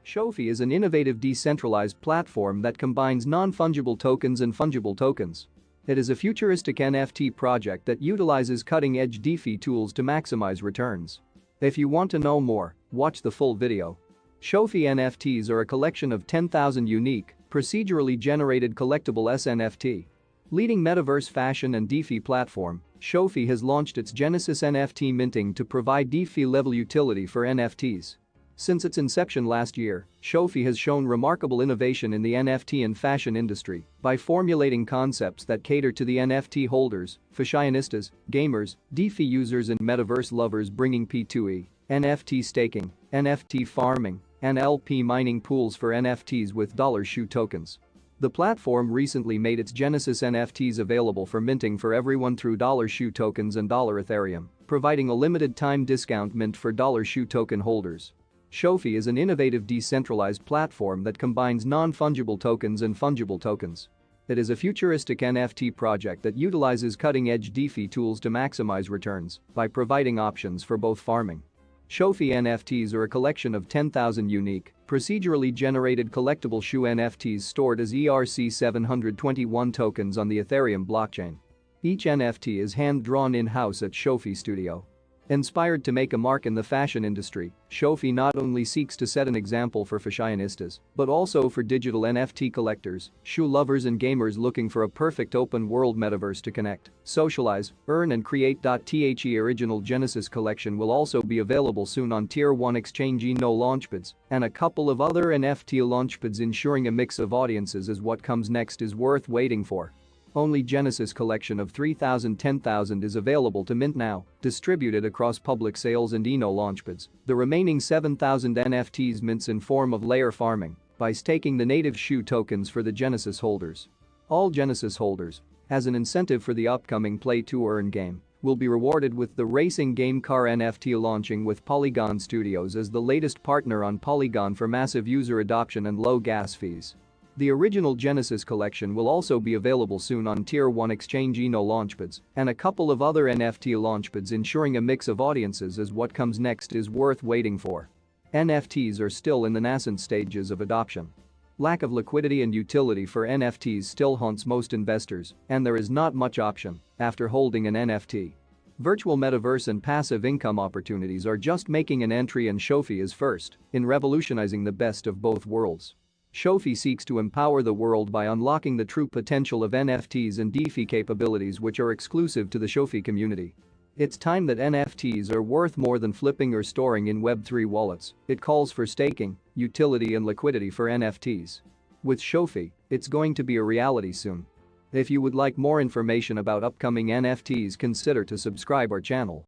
ShoeFy is an innovative decentralized platform that combines non-fungible tokens and fungible tokens. It is a futuristic NFT project that utilizes cutting-edge DeFi tools to maximize returns. If you want to know more, watch the full video. ShoeFy NFTs are a collection of 10,000 unique, procedurally generated collectible SNFT. Leading Metaverse fashion and DeFi platform, ShoeFy has launched its Genesis NFT minting to provide DeFi-level utility for NFTs. Since its inception last year, ShoeFy has shown remarkable innovation in the NFT and fashion industry by formulating concepts that cater to the NFT holders, fashionistas, gamers, DeFi users and Metaverse lovers, bringing P2E, NFT staking, NFT farming, and LP mining pools for NFTs with $Shoe tokens. The platform recently made its Genesis NFTs available for minting for everyone through $Shoe tokens and Ethereum, providing a limited-time discount mint for $Shoe token holders. ShoeFy is an innovative decentralized platform that combines non-fungible tokens and fungible tokens. It is a futuristic NFT project that utilizes cutting-edge DeFi tools to maximize returns by providing options for both farming. ShoeFy NFTs are a collection of 10,000 unique, procedurally generated collectible shoe NFTs stored as ERC-721 tokens on the Ethereum blockchain. Each NFT is hand-drawn in-house at ShoeFy Studio. Inspired to make a mark in the fashion industry, ShoeFy not only seeks to set an example for fashionistas, but also for digital NFT collectors, shoe lovers and gamers looking for a perfect open-world metaverse to connect, socialize, earn and create. The original Genesis collection will also be available soon on Tier 1 exchange Eno launchpads and a couple of other NFT launchpads, ensuring a mix of audiences as what comes next is worth waiting for. Only Genesis collection of 3,000-10,000 is available to mint now, distributed across public sales and Eno launchpads. The remaining 7,000 NFTs mints in form of layer farming by staking the native shoe tokens for the Genesis holders. All Genesis holders, as an incentive for the upcoming Play to Earn game, will be rewarded with the racing game car NFT, launching with Polygon Studios as the latest partner on Polygon for massive user adoption and low gas fees. The original Genesis collection will also be available soon on Tier 1 exchange Eno launchpads and a couple of other NFT launchpads, ensuring a mix of audiences as what comes next is worth waiting for. NFTs are still in the nascent stages of adoption. Lack of liquidity and utility for NFTs still haunts most investors, and there is not much option after holding an NFT. Virtual metaverse and passive income opportunities are just making an entry, and ShoeFy is first in revolutionizing the best of both worlds. ShoeFy seeks to empower the world by unlocking the true potential of NFTs and DeFi capabilities which are exclusive to the ShoeFy community. It's time that NFTs are worth more than flipping or storing in Web3 wallets. It calls for staking, utility and liquidity for NFTs. With ShoeFy, it's going to be a reality soon. If you would like more information about upcoming NFTs, consider to subscribe our channel.